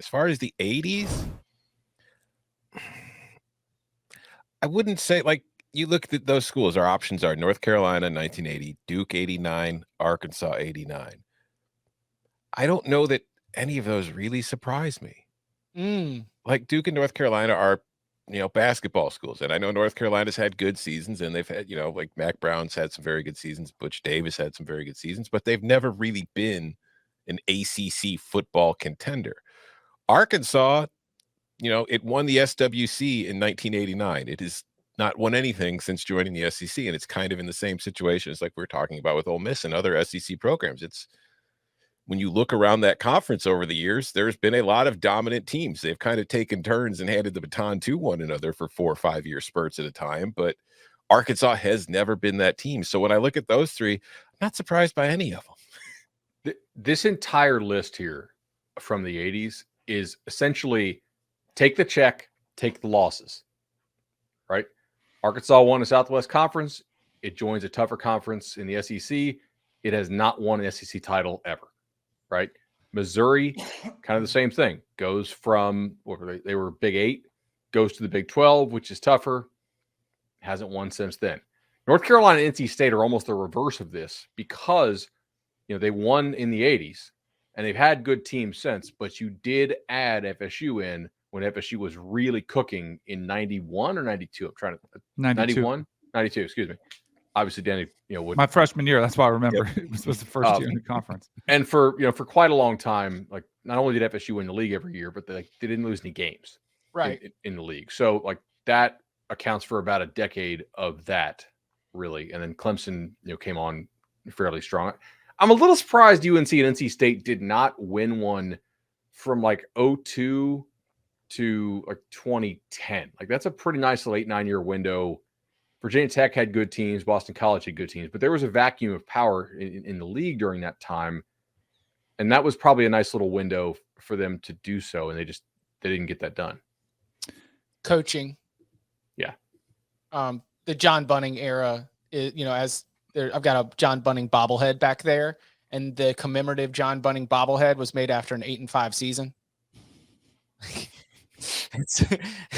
As far as the 80s, I wouldn't say, like, you look at those schools, our options are North Carolina 1980, Duke 89, Arkansas 89. I don't know that any of those really surprise me. Like, Duke and North Carolina are, basketball schools. And I know North Carolina's had good seasons, and they've had, like Mac Brown's had some very good seasons. Butch Davis had some very good seasons, but they've never really been an ACC football contender. Arkansas, it won the SWC in 1989. It has not won anything since joining the SEC, and it's kind of in the same situation as like we're talking about with Ole Miss and other SEC programs. It's when you look around that conference over the years, there's been a lot of dominant teams. They've kind of taken turns and handed the baton to one another for 4 or 5 year spurts at a time, but Arkansas has never been that team. So when I look at those three, I'm not surprised by any of them. This entire list here from the 80s is essentially take the check, take the losses, right? Arkansas won the Southwest Conference. It joins a tougher conference in the SEC. It has not won an SEC title ever, right? Missouri, kind of the same thing. Goes from, they were Big 8, goes to the Big 12, which is tougher. Hasn't won since then. North Carolina and NC State are almost the reverse of this because, they won in the 80s and they've had good teams since, but you did add FSU in when FSU was really cooking in 91 or 92. I'm trying to 91, 92, excuse me. Obviously, Danny, my freshman year. That's why I remember. It was the first year in the conference. And for quite a long time, like not only did FSU win the league every year, but they didn't lose any games in the league. So like that accounts for about a decade of that, really. And then Clemson, came on fairly strong. I'm a little surprised UNC and NC State did not win one from like 02 to like 2010. Like that's a pretty nice 8-9 year window. Virginia Tech had good teams. Boston College had good teams, but there was a vacuum of power in the league during that time. And that was probably a nice little window for them to do so. And they didn't get that done. Coaching. Yeah. The John Bunning era is, I've got a John Bunning bobblehead back there, and the commemorative John Bunning bobblehead was made after an 8-5 season.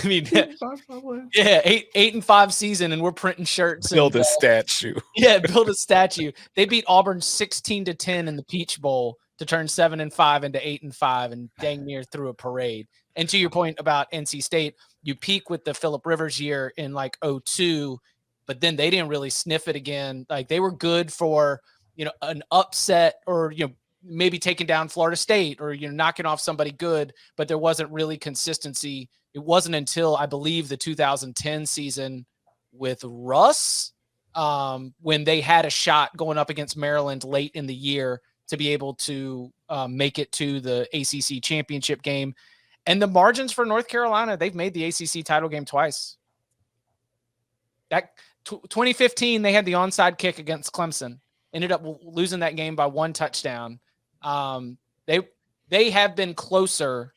Yeah, 8-5 season, and we're printing shirts. Build a statue. Yeah, build a statue. They beat Auburn 16-10 in the Peach Bowl to turn 7-5 into 8-5, and dang near threw a parade. And to your point about NC State, you peak with the Phillip Rivers year in like 02, but then they didn't really sniff it again. Like they were good for an upset or maybe taking down Florida State or knocking off somebody good, but there wasn't really consistency. It wasn't until I believe the 2010 season with Russ when they had a shot going up against Maryland late in the year to be able to make it to the ACC championship game. And the margins for North Carolina, they've made the ACC title game twice. That 2015, they had the onside kick against Clemson, ended up losing that game by 1 touchdown. They have been closer,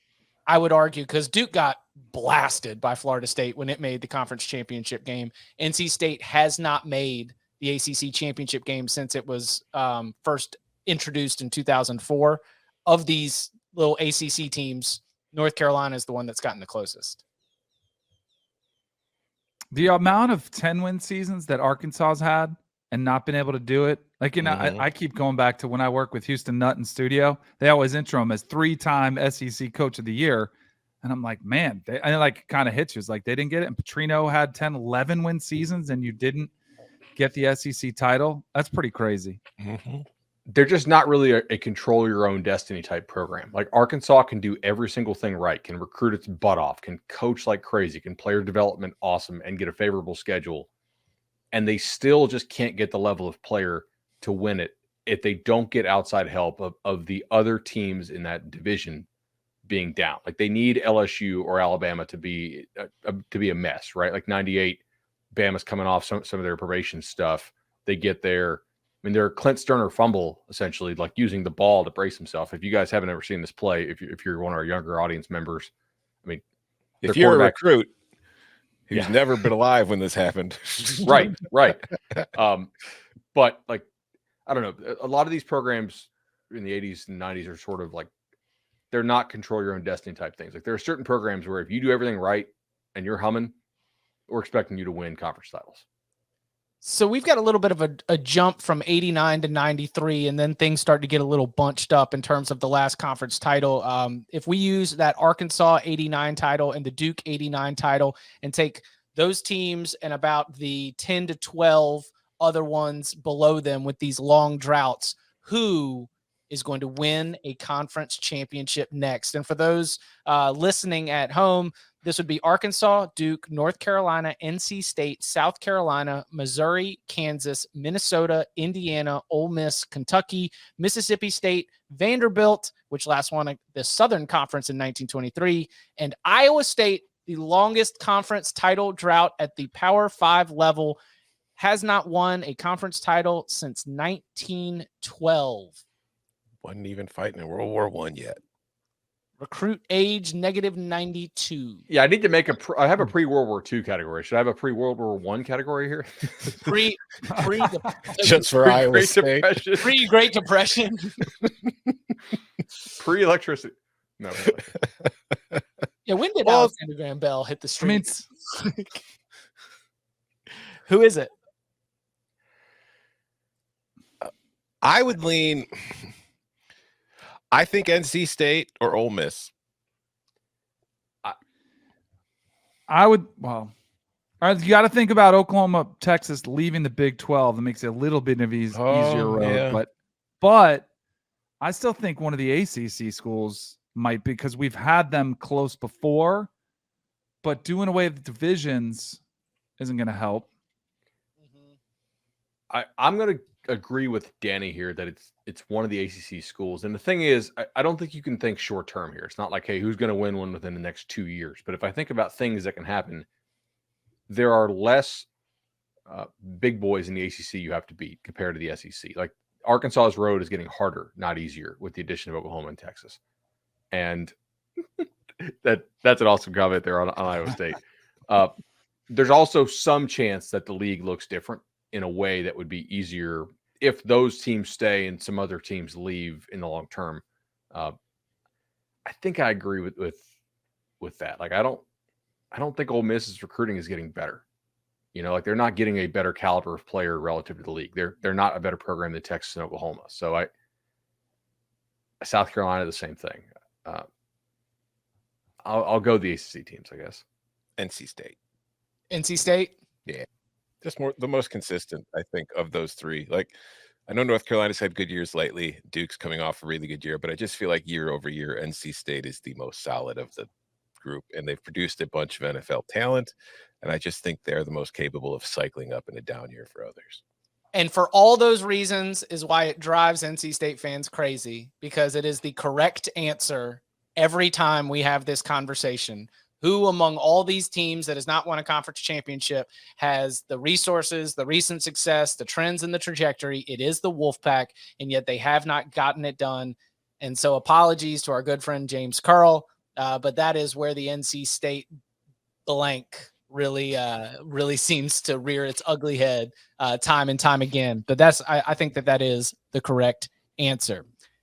I would argue, because Duke got blasted by Florida State when it made the conference championship game. NC State has not made the ACC championship game since it was first introduced in 2004. Of these little ACC teams, North Carolina is the one that's gotten the closest. The amount of 10-win seasons that Arkansas's had and not been able to do it. Like, I keep going back to when I work with Houston Nutt in studio. They always intro him as 3-time SEC Coach of the Year. And I'm like, man, it kind of hits you. It's like they didn't get it. And Petrino had 10, 11-win seasons, and you didn't get the SEC title. That's pretty crazy. Mm-hmm. They're just not really a control your own destiny type program. Like Arkansas can do every single thing right, can recruit its butt off, can coach like crazy, can player development awesome, and get a favorable schedule. And they still just can't get the level of player to win it if they don't get outside help of the other teams in that division being down. Like they need LSU or Alabama to be a mess, right? Like 98, Bama's coming off some of their probation stuff. They get there. I mean, they're a Clint Sterner fumble, essentially, like using the ball to brace himself. If you guys haven't ever seen this play, if you're one of our younger audience members, I mean, if you're a recruit who's never been alive when this happened. Right. But like, I don't know, a lot of these programs in the 80s and 90s are sort of like they're not control your own destiny type things. Like there are certain programs where if you do everything right and you're humming, we're expecting you to win conference titles. So we've got a little bit of a jump from 89 to 93, and then things start to get a little bunched up in terms of the last conference title. If we use that Arkansas 89 title and the Duke 89 title and take those teams and about the 10 to 12 other ones below them with these long droughts, who is going to win a conference championship next? And for those listening at home, this would be Arkansas, Duke, North Carolina, NC State, South Carolina, Missouri, Kansas, Minnesota, Indiana, Ole Miss, Kentucky, Mississippi State, Vanderbilt, which last won the Southern Conference in 1923, and Iowa State, the longest conference title drought at the Power 5 level, has not won a conference title since 1912. Wasn't even fighting in World War I yet. Recruit age -92. Yeah, I need to make I have a pre-World War II category. Should I have a pre-World War I category here? Just for Iowa State. Pre-Great Depression. Pre-electricity. No. Yeah, when did Alexander Graham Bell hit the streets? Who is it? I would lean. I think NC State or Ole Miss. I would. Well, you got to think about Oklahoma, Texas leaving the Big 12. That makes it a little bit of easier road. Yeah. But I still think one of the ACC schools might, because we've had them close before. But doing away with the divisions isn't going to help. I'm going to agree with Danny here that it's one of the ACC schools. And the thing is, I don't think you can think short term here. It's not like, hey, who's going to win one within the next 2 years? But if I think about things that can happen, there are less big boys in the ACC you have to beat compared to the SEC. Like Arkansas's road is getting harder, not easier, with the addition of Oklahoma and Texas. And that's an awesome comment there on Iowa State. There's also some chance that the league looks different in a way that would be easier if those teams stay and some other teams leave in the long term. I think I agree with that. Like I don't think Ole Miss's recruiting is getting better. You know, like they're not getting a better caliber of player relative to the league. They're not a better program than Texas and Oklahoma. So South Carolina, the same thing. I'll go the ACC teams, I guess. NC State. NC State? Yeah. Just the most consistent, I think, of those three. Like, I know North Carolina's had good years lately. Duke's coming off a really good year, but I just feel like year over year, NC State is the most solid of the group, and they've produced a bunch of NFL talent, and I just think they're the most capable of cycling up in a down year for others. And for all those reasons is why it drives NC State fans crazy, because it is the correct answer every time we have this conversation. Who among all these teams that has not won a conference championship has the resources, the recent success, the trends, and the trajectory? It is the Wolfpack, and yet they have not gotten it done. And so apologies to our good friend James Curl, but that is where the NC State blank really seems to rear its ugly head time and time again. But I think that is the correct answer.